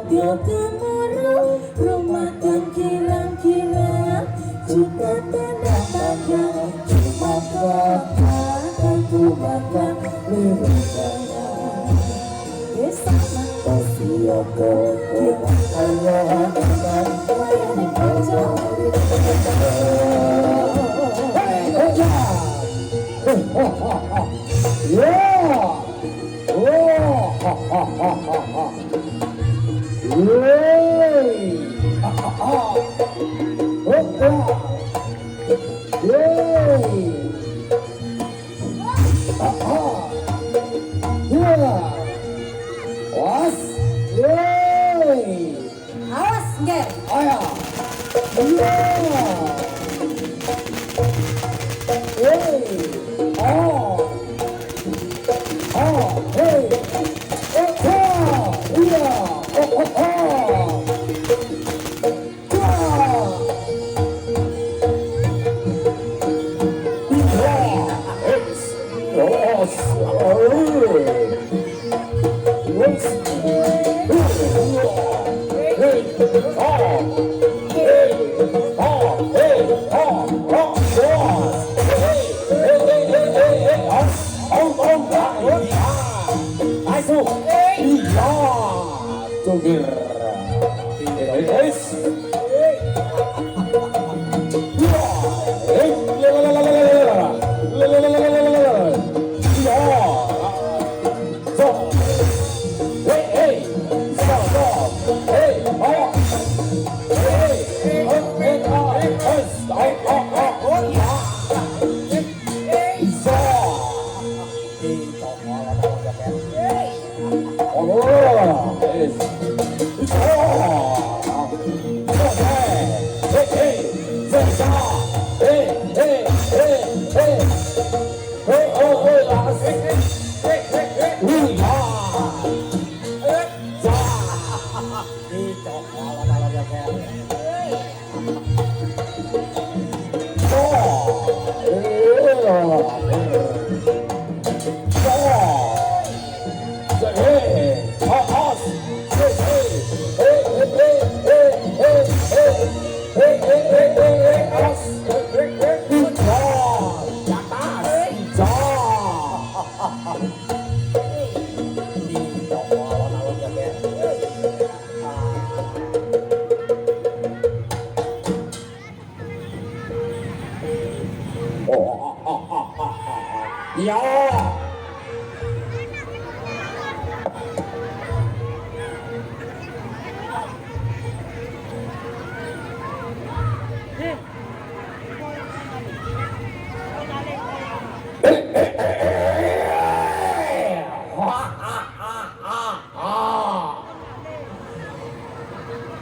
Dia gemuruh rumah dan kilang-kilang juga tanah panjang cuma kakak aku makan lirik sayang desa mata siapa kita ayah dan wayang aja yeah. awas nggak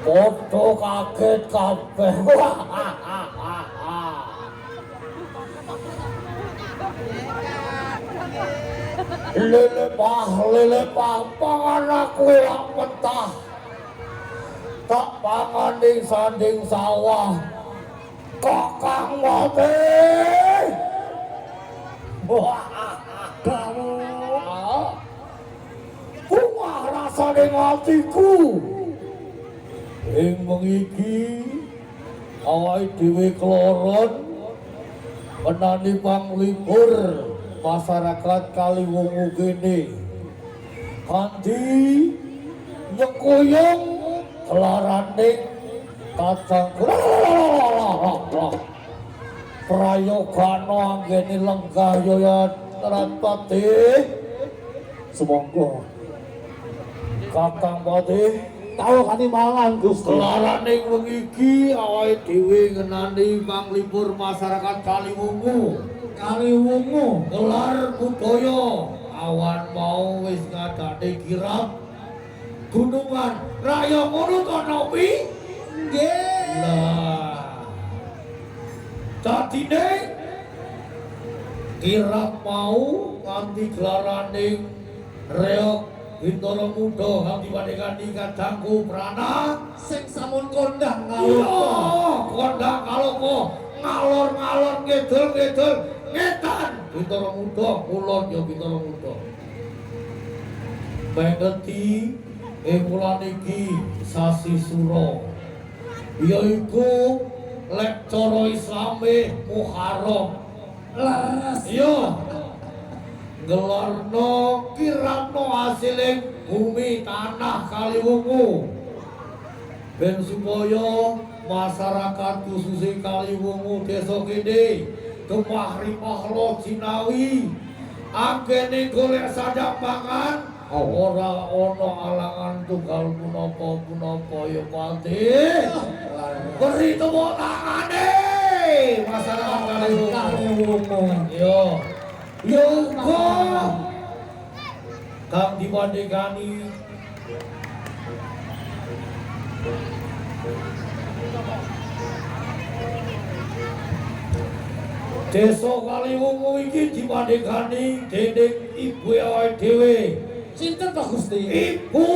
Foto kaget kabeh. Lele pah pangan aku yang mentah. Tak pangan di sanding sawah. Kakang mati. Kamu buah rasa di hatiku. Ing mengiki awake dhewe kloron menani panglipur masyarakat Kaliwungu kene kanthi nyekuyung kelaraning kacang prayogana anggene lenggah ya Ratpati semonggo Kakang Pati tahu kani mangan Gusti. Kelaraning mengiki awake dhewe ngenani panglipur masyarakat Kaliwungu. Kaliwungu gelar budaya awan mau wis ngadane kirap gunungan raya ngono to Nopi? Nggih. Lah. Dadine kirap mau nganti gelaraning reok Bintoro Muda kang diwadekani kadangku prana sing sampun kondang ngalor. Iya, kondang kalopo ngalor-ngalor ngedul-ngedul ngetan Bintoro Muda kulon ya Bintoro Muda. Mengeti bulan iki sasi suro yaiku lek cara Islame Muharram Laras. yo gelarno kirano hasiling bumi tanah Kaliwungu ben supaya masyarakat khususnya Kaliwungu desa kene gemah ripah lo Cinawi agene golek sadap pangan ora ono alangan tunggal punapa ya Pati beri tepuk tangane masyarakat Kaliwungu yo kang dibandingani Desa Kaliwungu iki dibandingani dening ibu awake dhewe. Sinten Pak Gusti? Ibu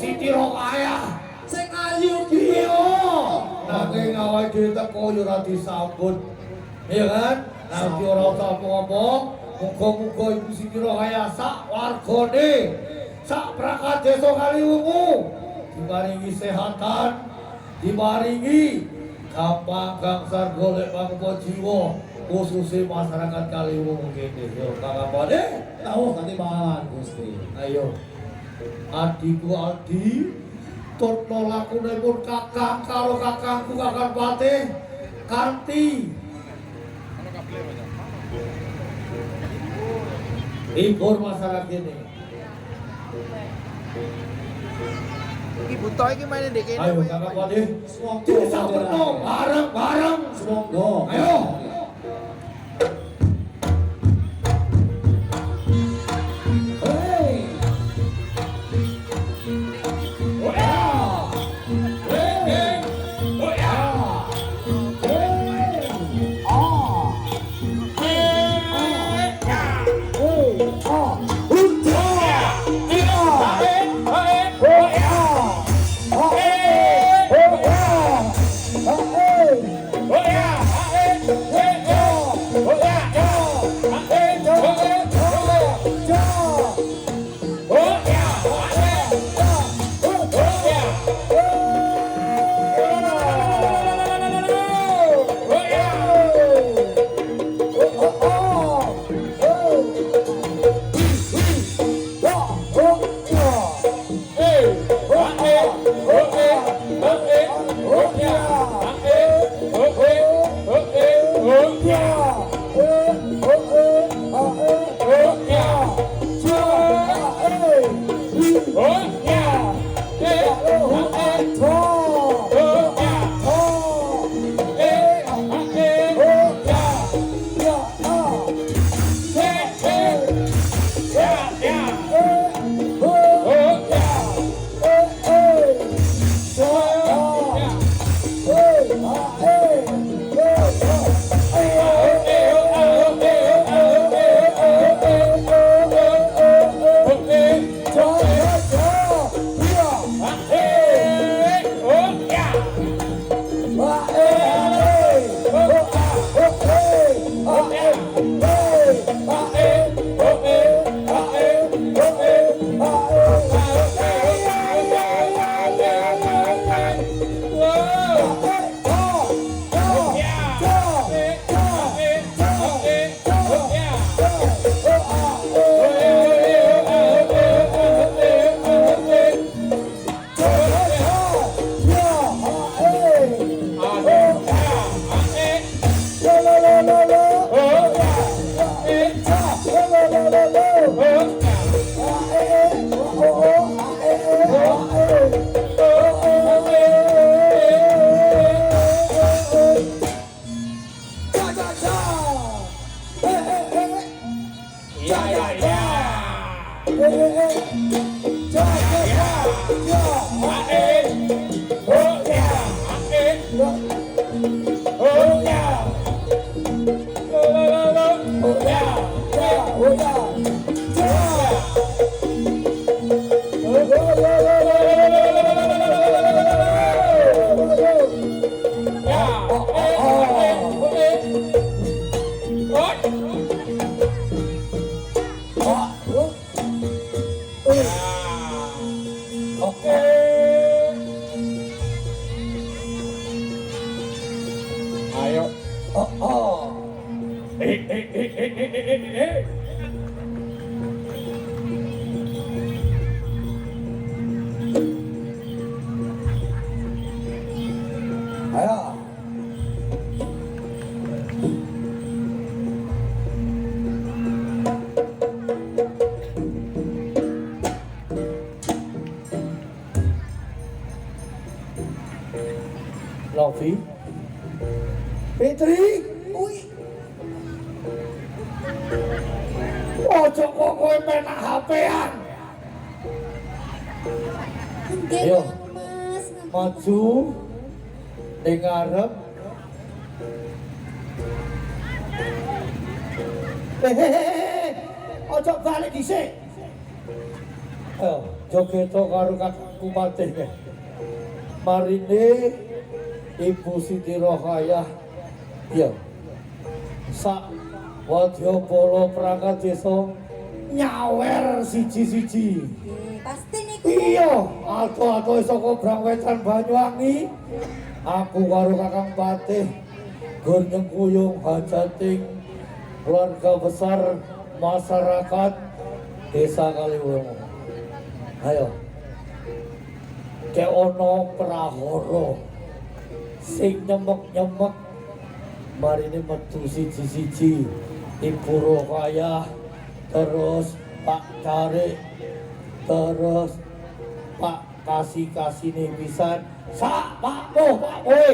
Siti Rokayah. Sing ayu Iya. Nanging awake dhewe teko yo ora disambut. Iya kan? Nanti ora usah apa-apa. Muga-muga Ibu Siti Rokayah sak wargane, sak perangkat desa Kaliwungu diparingi sehatan, diparingi gampang golek pangko jiwa. Khususnya masyarakat Kaliwungu kene yo Kang Pade tahu katimbang Gusti. ayo adiku adi turno lakune pun kakang karo kakangku Kakang Patih kanthi hibur masyarakat kene. Ibu toh iki main ndek kene. Ayo Kakang Patih disambutno bareng-bareng Semoga. ayo Oh yeah. Ayo. Lofi. Fitri. Uy. Ojo kok kowe penak HP-an. Enggak Ayo. dong, Mas. Maju ning ngarep. Ojo balik dhisik. Ayo, joget karo kakangku Patih ke. Marine Ibu Siti Rohayah. Ya. Sak wadyabala perangkat desa nyawer siji-siji. Pasti niku. Iya, ato-ato saka Brangwetan Banyuwangi. Aku karo Kakang Patih gur nyengkuyung hajating keluarga besar masyarakat Desa Kaliwungu. Ayo. Kek ono prahara sing nyemek-nyemek marine metu siji-siji Ibu Rohayah, terus Pak Carik, terus Pak kasih-kasih pisan sak Pak Mo, Pak kowe.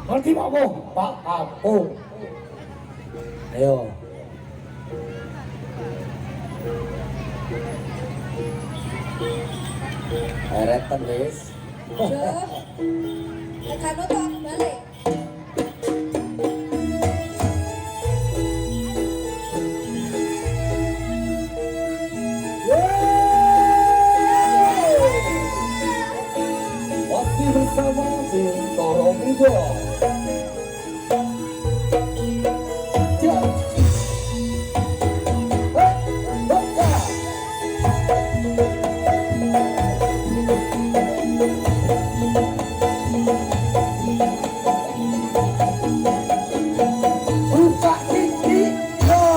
Ngerti Pak Mo? Pak kampung. Ayo. Eretan wis. Jo. Kano tuh aku balik. Masih bersama Bintoro Muda. Buka gigi, buka gigi,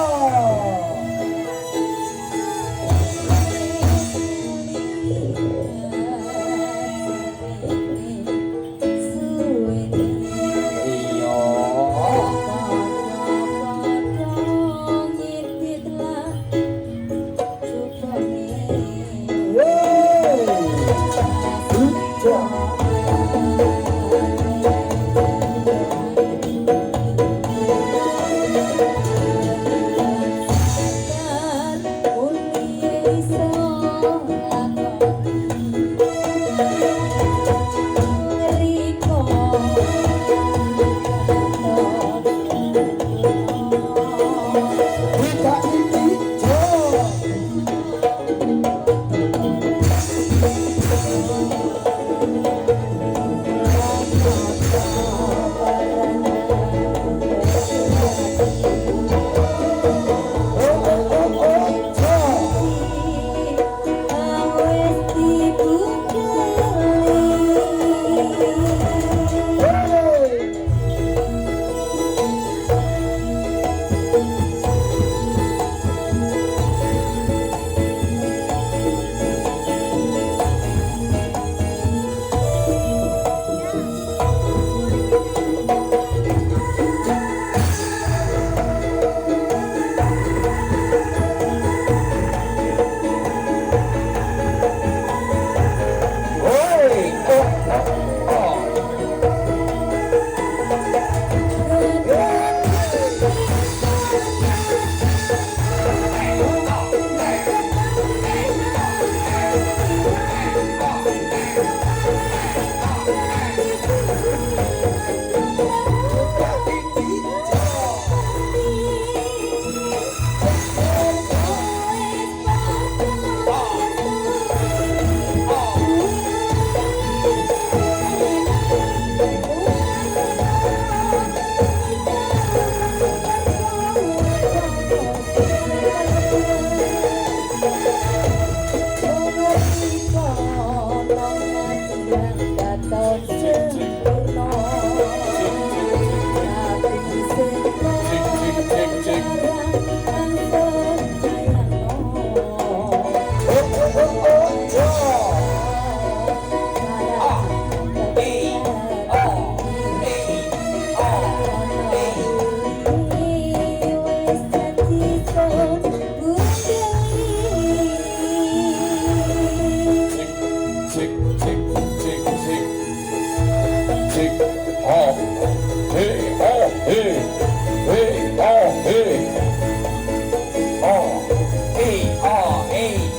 tick, tick, tick, tick, tick, off. Hey, oh, hey, hey, oh, hey, oh, hey, oh, hey.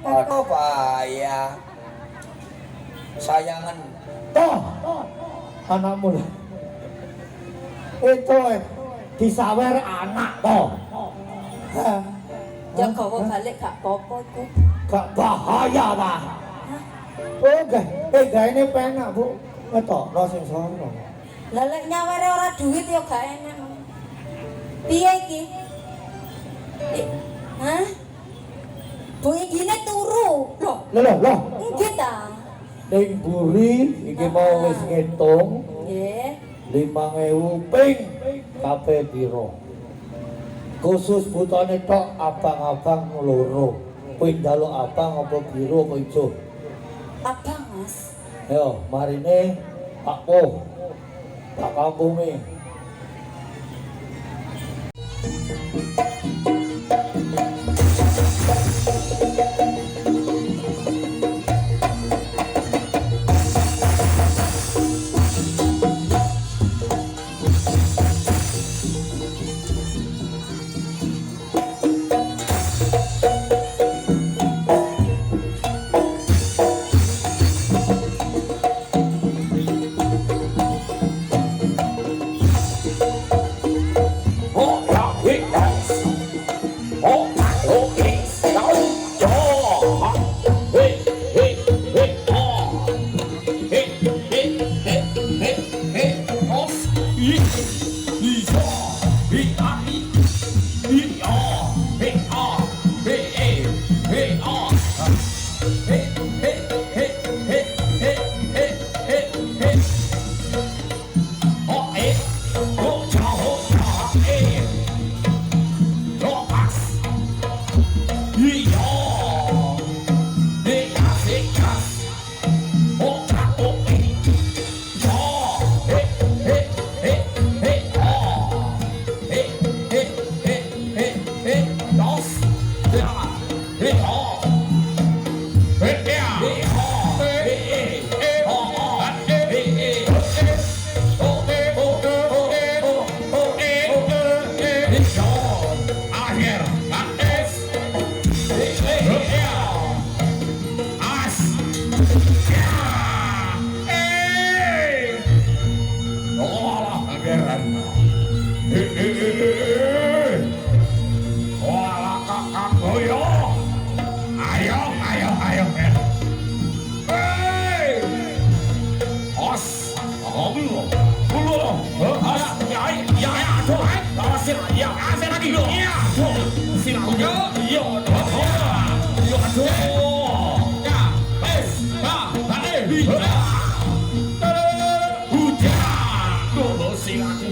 Aduh bahaya. Sayangan. Toh, anakmu lah. Itu disawer anak toh. Hah? Jangan kau balik kak popo itu. Gak bahaya lah. Oke, gak ini penak bu. Ngetok, lo sing sono. Lelek nyawere ora duit ya gak enak. Piye iki? Hah? Bunyi gini turu. Loh, Loh. nggih ta? Ning buri iki mau wis ngitung Nggih. 5.000 ping kabeh piro. Khusus butane tok abang-abang loro. Kowe njaluk abang apa biru apa ijo? Abang, Mas. Yo, marine Pak Po. Pak kampunge.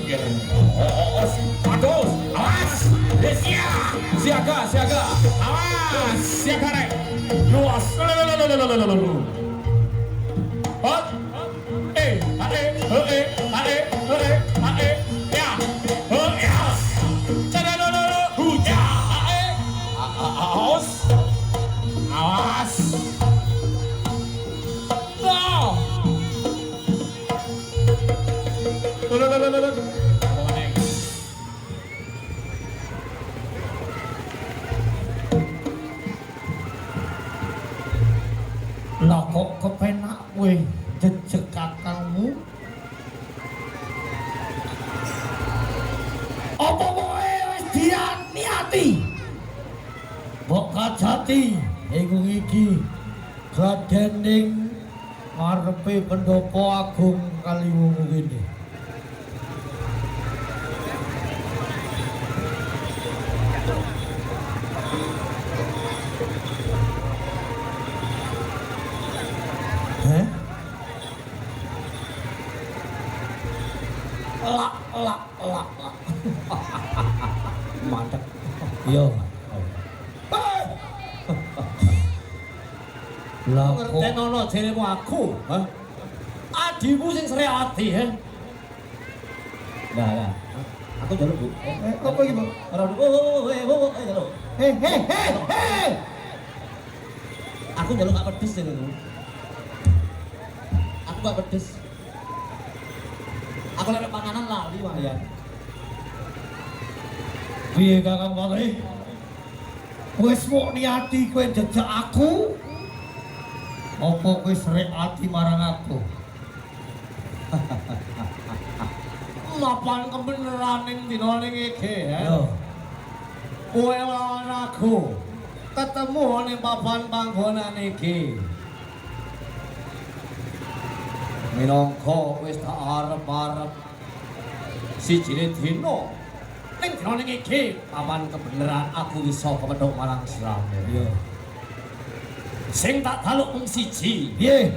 minggir. Awas, bagus, awas, siaga, awas, siaga rek, luas, hot, ya, awas, Lah kok kepenak kowe jejekat kamu? Apa kowe wis niati? Mbok kajati ing iki gradening ngarepe pendopo agung Kaliwungu kene. Lak. Mantep. Yo. Lah kok Ngertenono jeremu aku, ha? Adimu sing Sriati, ha? Nah. Aku njaluk, Bu. apa iki, Bu? Ora, njaluk. Hei. Aku njaluk gak pedes jenengmu. Aku gak pedes. Aku lek panganan lali wae. Piye Kakang Patih? Wis mok niati kowe jejak aku? Apa kowe srek ati marang aku? Mapan kebeneran ning dina ning iki, ha? Yo. Kowe lawan aku. Ketemu ning papan panggonan iki. Minangka wis tak arep-arep sijine dina ning dina ning iki papan kebeneran aku bisa kepethuk marang Slamet. Yo. Sing tak daluk mung siji, Piye?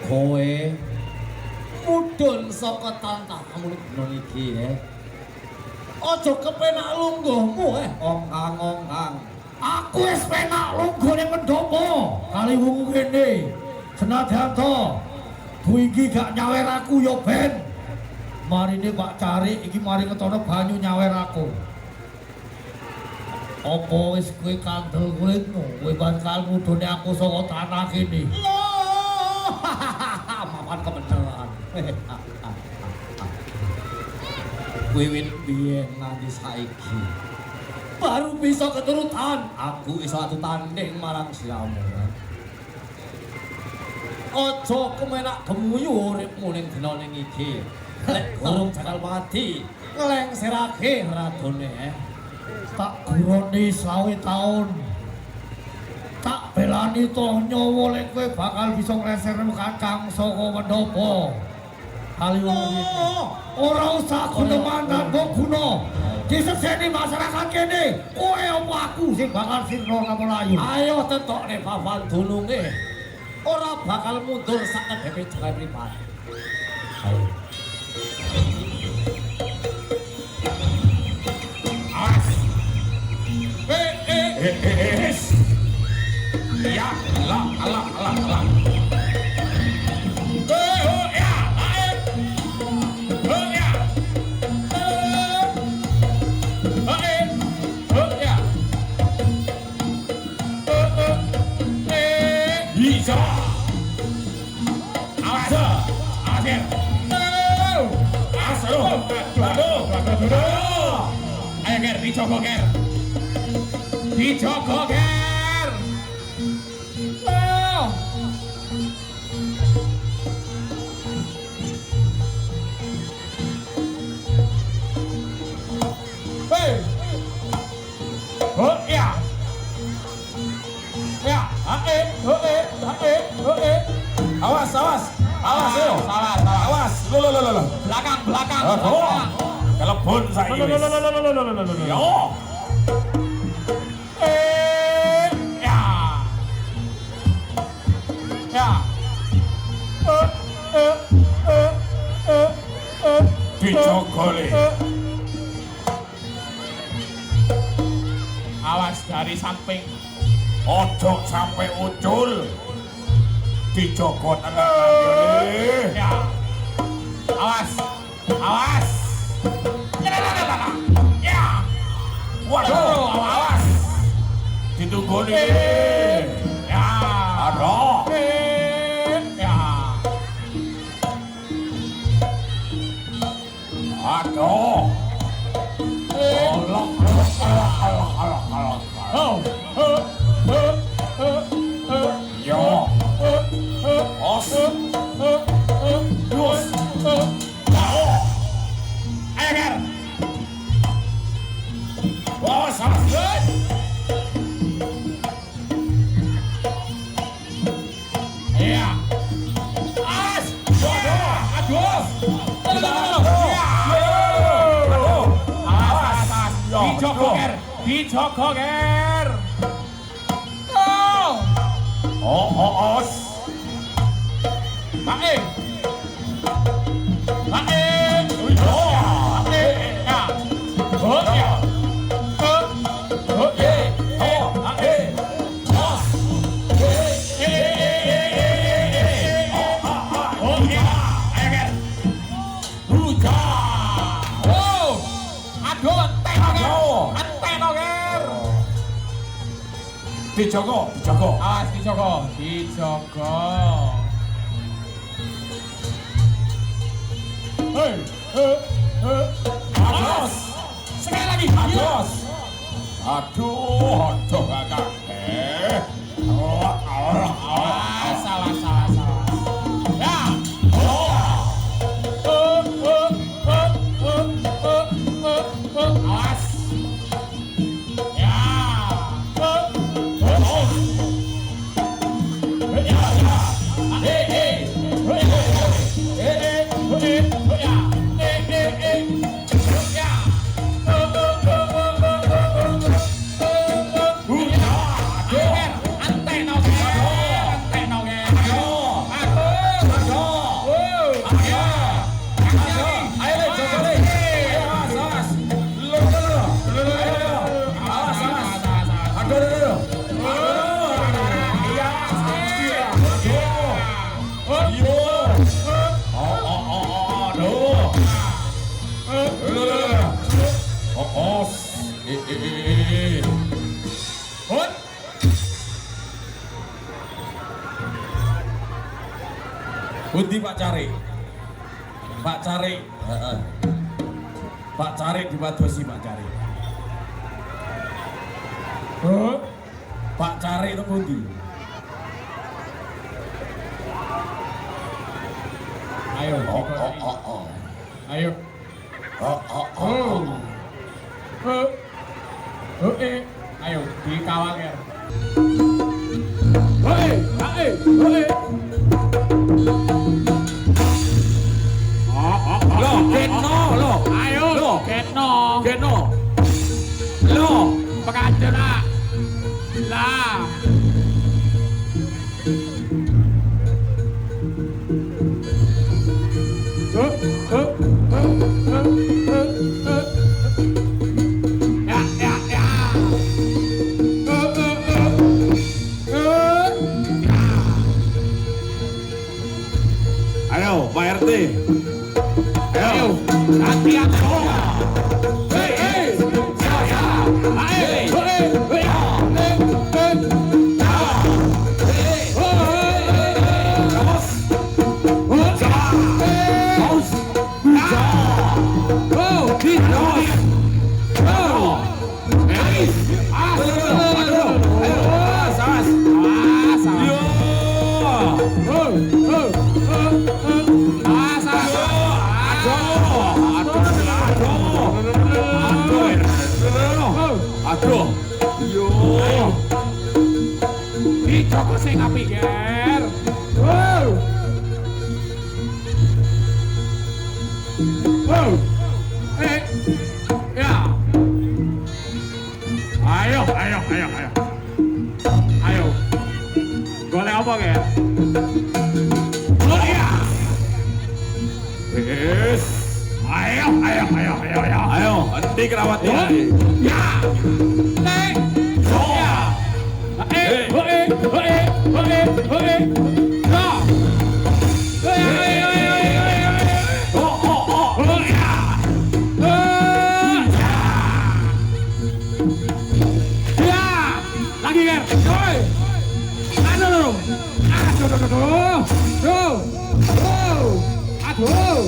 kowe mudhun saka tantahmu ning dina iki, ya. Aja kepenak lungguhmu, ongkang-ongkang. Aku wis penak lungguh ning pendopo Kaliwungu kene. Senadyan to Bu iki gak nyawer aku yo ben. Marine Pak Cari iki mari ketono banyu nyawer aku. Apa wis kowe kandel kulitmu? Kowe bakal mudhune aku saka tanah kene. Loh, mapan kebeneran. Wiwit biyen nganti saiki baru bisa keturutan aku iso atu tanding marang Slamet. Aja kemenak gemuyu uripmu ning dina ning iki. Lek urung bakal mati, nglengserake radone. Tak guroni 20 taun. Tak belani to nyawa lek kowe bakal bisa ngleser kacang saka pendopo Kaliwungu iki. Ora usah guna mandan kok guna. Diseseni masyarakat kene. Kowe apa aku sing bakal sirna Melayu. Ayo tetokne papan dununge. Ora bakal mundur sak kedepe jalan pripat. Ayo. awas, ya, alah, bisa. Awas, awas, ayo Ger, dijogo Ger. Hei. Oh ya. Ya, awas yo. Awas. Lo. Belakang. Telepon saya. Yo. Ya. Dijogoli. Awas dari samping. Ojo sampai ucul. Dijogo tengah kiri. Ya. Awas. Awas. Ya. Waduh, awas. Ditunggu nih. Ya. Aduh. Ya. Aduh. Yo. Os. Yus. Ayo, Ger. Wah, salah. Iya. As. Aduh. Dijogo, Ger. Dijogo, Ger. Oh, os. Baik. Baik. Ya. Oh, ya. Oh, ya. Oh, baik. Os. Oh, ya. Ayo, Ger. Huja. Oh. Aduh, anteno, Ger. Dijogo. Awas, dijogo. Adios. Sekali lagi. Adios. Aduh, kakak. Salah. Ya. Awas. Ya. Bundi Pak Cari. Pak Cari dibadosi Pak Cari. Pak Cari itu bundi. Ayo. Ayo. Ayo dikawal, Ger. Ketno. Lo, pengajar lah. Ayo, Pak RT. Ayo, latihan. Joko sing apik, Ger. Ya. Ayo. Golek apa, Ger? Oh ya. Yes. Ayo. Ayo, henti kerawatnya. Ya. Lagi Ger. Aduh.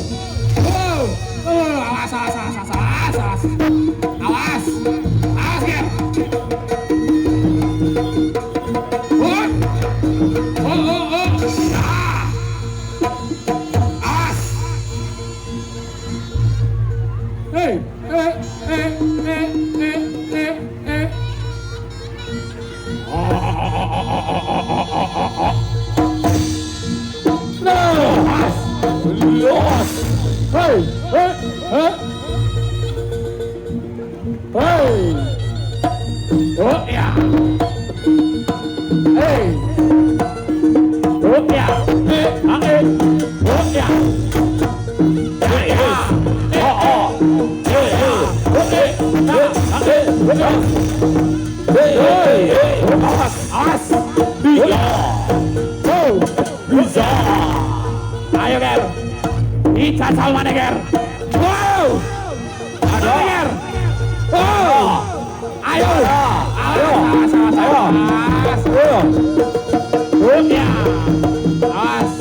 Awas. Awas, Ger. Awas. Ayo Ger, ijazah mana Ger? Wow, aduh Ger, wow, ayo, awas, ya, awas,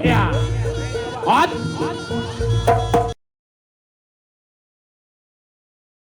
ya, hot,